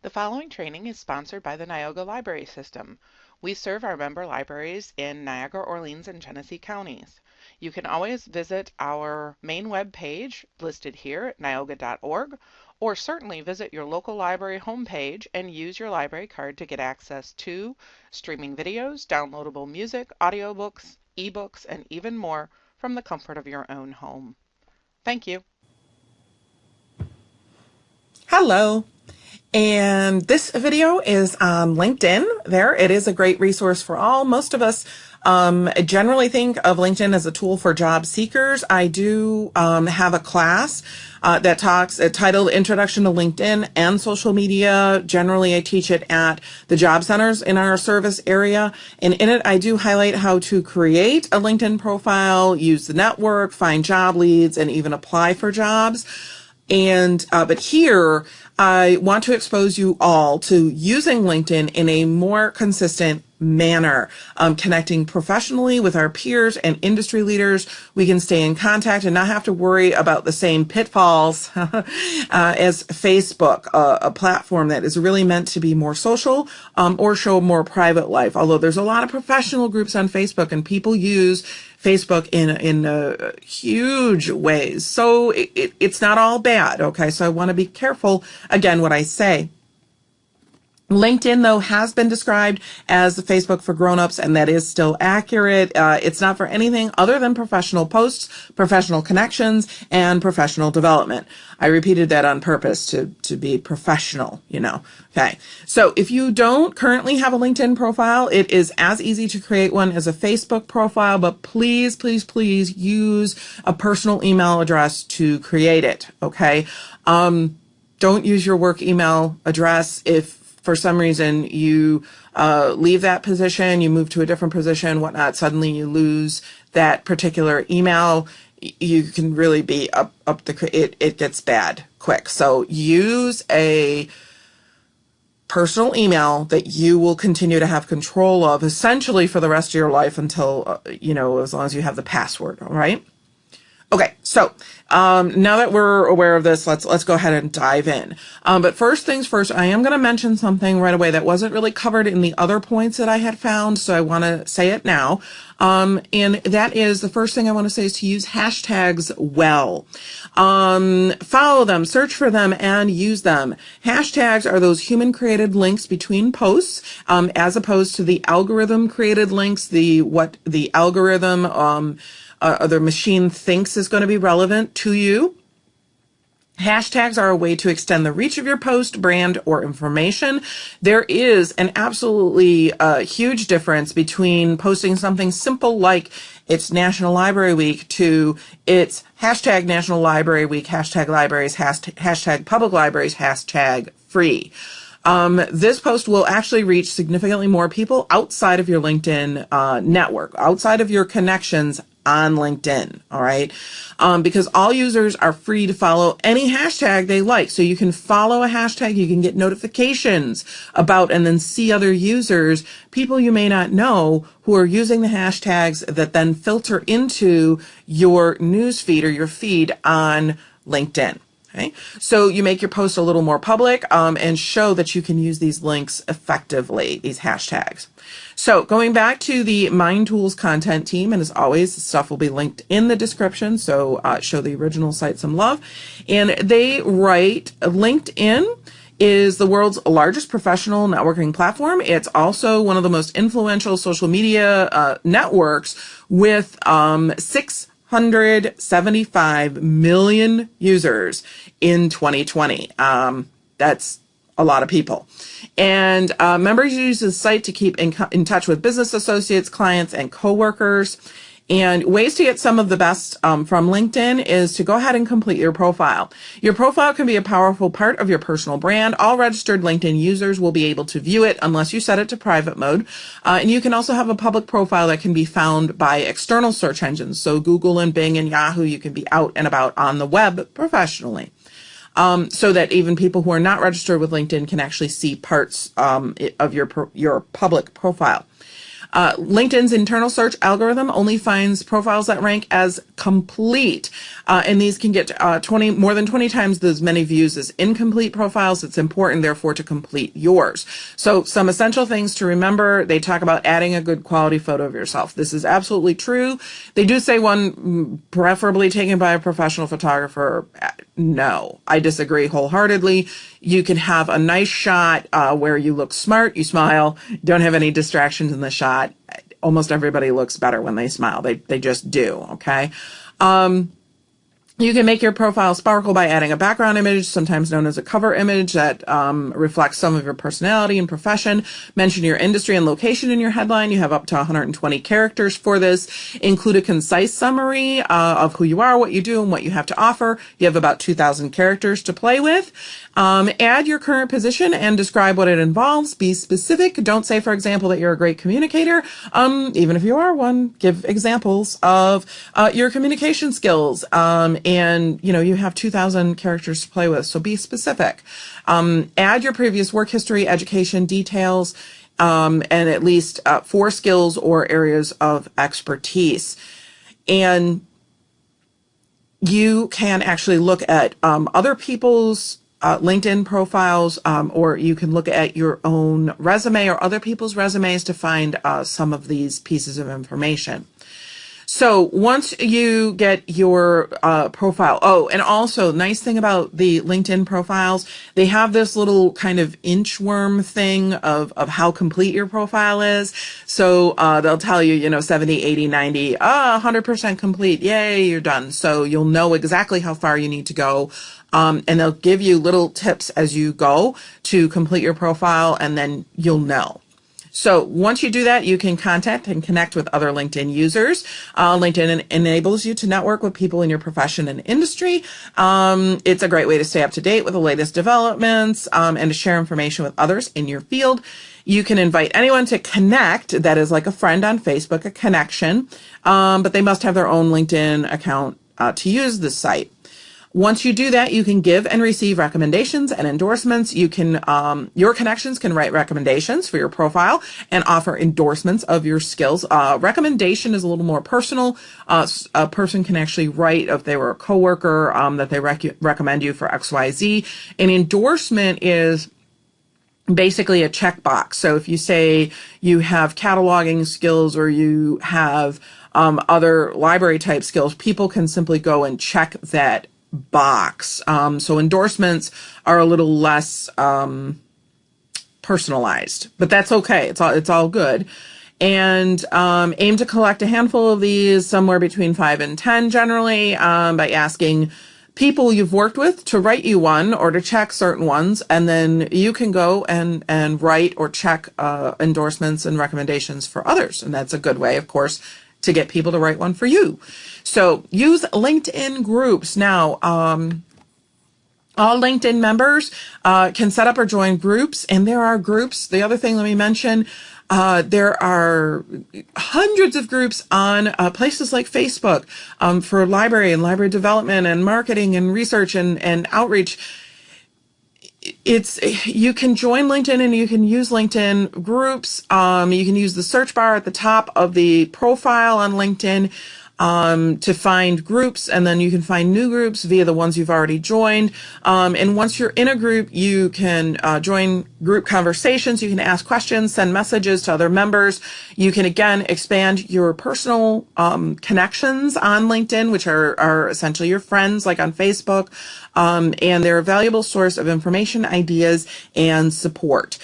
The following training is sponsored by the Neoga Library System. We serve our member libraries in Niagara, Orleans, and Genesee counties. You can always visit our main web page listed here at neoga.org, or certainly visit your local library homepage and use your library card to get access to streaming videos, downloadable music, audiobooks, ebooks, and even more from the comfort of your own home. Thank you. Hello. And this video is on LinkedIn. There, it is a great resource for all. Most of us generally think of LinkedIn as a tool for job seekers. I do have a class that talks titled Introduction to LinkedIn and Social Media. Generally, I teach it at the job centers in our service area. And in it, I do highlight how to create a LinkedIn profile, use the network, find job leads, and even apply for jobs. And but here, I want to expose you all to using LinkedIn in a more consistent manner, connecting professionally with our peers and industry leaders. We can stay in contact and not have to worry about the same pitfalls as Facebook, a platform that is really meant to be more social or show more private life. Although there's a lot of professional groups on Facebook and people use Facebook in huge ways. So it's not all bad. Okay. So I want to be careful again what I say. LinkedIn, though, has been described as the Facebook for grown-ups, and that is still accurate. It's not for anything other than professional posts, professional connections, and professional development. I repeated that on purpose to be professional, you know. Okay. So if you don't currently have a LinkedIn profile, it is as easy to create one as a Facebook profile, but please, please, please use a personal email address to create it. Okay. Don't use your work email address if for some reason you leave that position, you move to a different position, whatnot, suddenly you lose that particular email. You can really be it gets bad quick. So use a personal email that you will continue to have control of essentially for the rest of your life until, as long as you have the password. All right. Okay, so now that we're aware of this, let's go ahead and dive in. But first things first, I am going to mention something right away that wasn't really covered in the other points that I had found, so I want to say it now. And that is the first thing I want to say is to use hashtags well. Follow them, search for them, and use them. Hashtags are those human-created links between posts, as opposed to the algorithm-created links, what the algorithm the machine thinks is going to be relevant to you. Hashtags are a way to extend the reach of your post, brand, or information. There is an absolutely huge difference between posting something simple like it's National Library Week to it's hashtag National Library Week, hashtag libraries, hashtag public libraries, hashtag free. This post will actually reach significantly more people outside of your LinkedIn network, outside of your connections on LinkedIn, all right? Because all users are free to follow any hashtag they like. So you can follow a hashtag, you can get notifications about and then see other users, people you may not know who are using the hashtags that then filter into your news feed or your feed on LinkedIn. Okay. So you make your post a little more public and show that you can use these links effectively, these hashtags. So going back to the Mind Tools content team, and as always, the stuff will be linked in the description, so show the original site some love. And they write, LinkedIn is the world's largest professional networking platform. It's also one of the most influential social media networks with 675 million users in 2020. That's a lot of people. And members use the site to keep in touch with business associates, clients, and coworkers. And ways to get some of the best from LinkedIn is to go ahead and complete your profile. Your profile can be a powerful part of your personal brand. All registered LinkedIn users will be able to view it unless you set it to private mode. And you can also have a public profile that can be found by external search engines. So Google and Bing and Yahoo, you can be out and about on the web professionally. So that even people who are not registered with LinkedIn can actually see parts of your public profile. LinkedIn's internal search algorithm only finds profiles that rank as complete. And these can get more than 20 times as many views as incomplete profiles. It's important, therefore, to complete yours. So some essential things to remember. They talk about adding a good quality photo of yourself. This is absolutely true. They do say one preferably taken by a professional photographer. No, I disagree wholeheartedly. You can have a nice shot where you look smart, you smile, don't have any distractions in the shot. Almost everybody looks better when they smile. They just do, okay? You can make your profile sparkle by adding a background image, sometimes known as a cover image, that reflects some of your personality and profession. Mention your industry and location in your headline. You have up to 120 characters for this. Include a concise summary of who you are, what you do, and what you have to offer. You have about 2,000 characters to play with. Add your current position and describe what it involves. Be specific. Don't say, for example, that you're a great communicator. Even if you are one, give examples of your communication skills. And, you have 2,000 characters to play with, so be specific. Add your previous work history, education details, and at least 4 skills or areas of expertise. And you can actually look at other people's LinkedIn profiles, or you can look at your own resume or other people's resumes to find some of these pieces of information. So once you get your profile, and also nice thing about the LinkedIn profiles, they have this little kind of inchworm thing of how complete your profile is. So they'll tell you, 70, 80, 90, 100% complete. Yay, you're done. So you'll know exactly how far you need to go. And they'll give you little tips as you go to complete your profile, and then you'll know. So once you do that, you can contact and connect with other LinkedIn users. LinkedIn enables you to network with people in your profession and industry. It's a great way to stay up to date with the latest developments and to share information with others in your field. You can invite anyone to connect, that is like a friend on Facebook, a connection, but they must have their own LinkedIn account to use this site. Once you do that, you can give and receive recommendations and endorsements. You can, your connections can write recommendations for your profile and offer endorsements of your skills. Recommendation is a little more personal. A person can actually write, if they were a coworker, that they recommend you for XYZ. An endorsement is basically a checkbox. So if you say you have cataloging skills or you have other library type skills, people can simply go and check that box. So endorsements are a little less personalized, but that's okay. It's all good. And aim to collect a handful of these, somewhere between 5 and 10 generally, by asking people you've worked with to write you one or to check certain ones, and then you can go and write or check endorsements and recommendations for others. And that's a good way, of course, to get people to write one for you. So use LinkedIn groups. Now, all LinkedIn members can set up or join groups, and there are groups. The other thing, let me mention, there are hundreds of groups on places like Facebook for library and library development and marketing and research and outreach. You can join LinkedIn and you can use LinkedIn groups. You can use the search bar at the top of the profile on LinkedIn to find groups, and then you can find new groups via the ones you've already joined. And once you're in a group, you can join group conversations. You can ask questions, send messages to other members. You can, again, expand your personal connections on LinkedIn, which are essentially your friends, like on Facebook. And they're a valuable source of information, ideas, and support.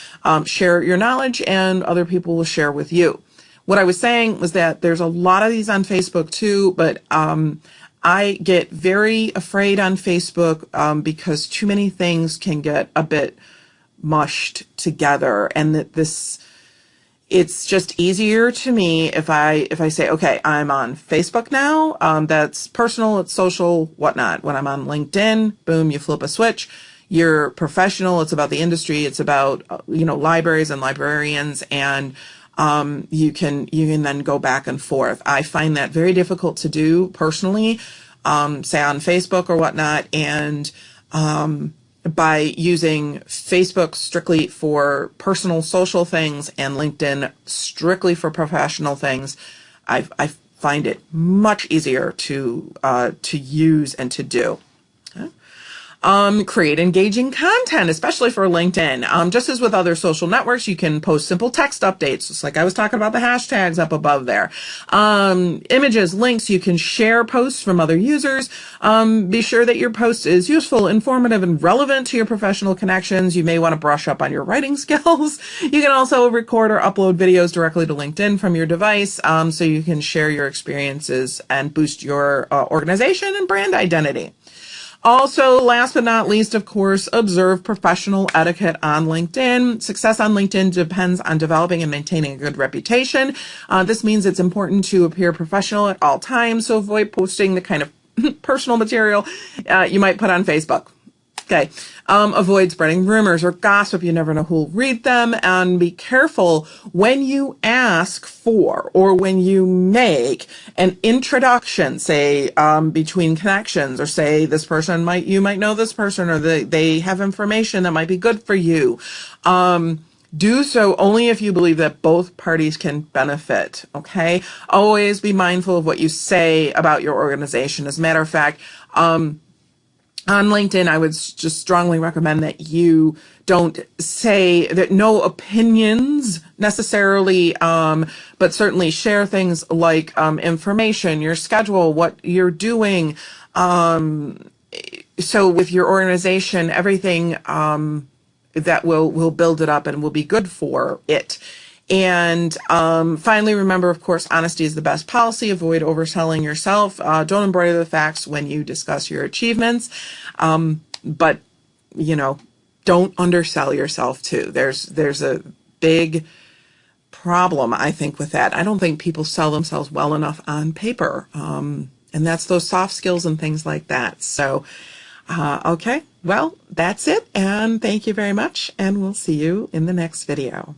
Share your knowledge, and other people will share with you. What I was saying was that there's a lot of these on Facebook too, but I get very afraid on Facebook because too many things can get a bit mushed together, and that it's just easier to me if I say, okay, I'm on Facebook now, that's personal, it's social, whatnot. When I'm on LinkedIn, boom, you flip a switch. You're professional, it's about the industry, it's about libraries and librarians, and you can then go back and forth. I find that very difficult to do personally, say on Facebook or whatnot, and by using Facebook strictly for personal social things and LinkedIn strictly for professional things, I find it much easier to use and to do. Create engaging content, especially for LinkedIn. Just as with other social networks, you can post simple text updates, just like I was talking about the hashtags up above there. Images, links, you can share posts from other users. Be sure that your post is useful, informative, and relevant to your professional connections. You may want to brush up on your writing skills. You can also record or upload videos directly to LinkedIn from your device, so you can share your experiences and boost your organization and brand identity. Also, last but not least, of course, observe professional etiquette on LinkedIn. Success on LinkedIn depends on developing and maintaining a good reputation. This means it's important to appear professional at all times, so avoid posting the kind of personal material you might put on Facebook. Okay. Avoid spreading rumors or gossip. You never know who will read them. And be careful when you ask for or when you make an introduction, say, between connections, or say this person you might know this person, or they have information that might be good for you. Do so only if you believe that both parties can benefit, okay? Always be mindful of what you say about your organization. As a matter of fact, on LinkedIn, I would just strongly recommend that you don't say that no opinions necessarily, but certainly share things like information, your schedule, what you're doing. So with your organization, everything that will build it up and will be good for it. And finally, remember, of course, honesty is the best policy. Avoid overselling yourself. Don't embroider the facts when you discuss your achievements. But, don't undersell yourself too. There's a big problem, I think, with that. I don't think people sell themselves well enough on paper. And that's those soft skills and things like that. So, okay, well, that's it. And thank you very much. And we'll see you in the next video.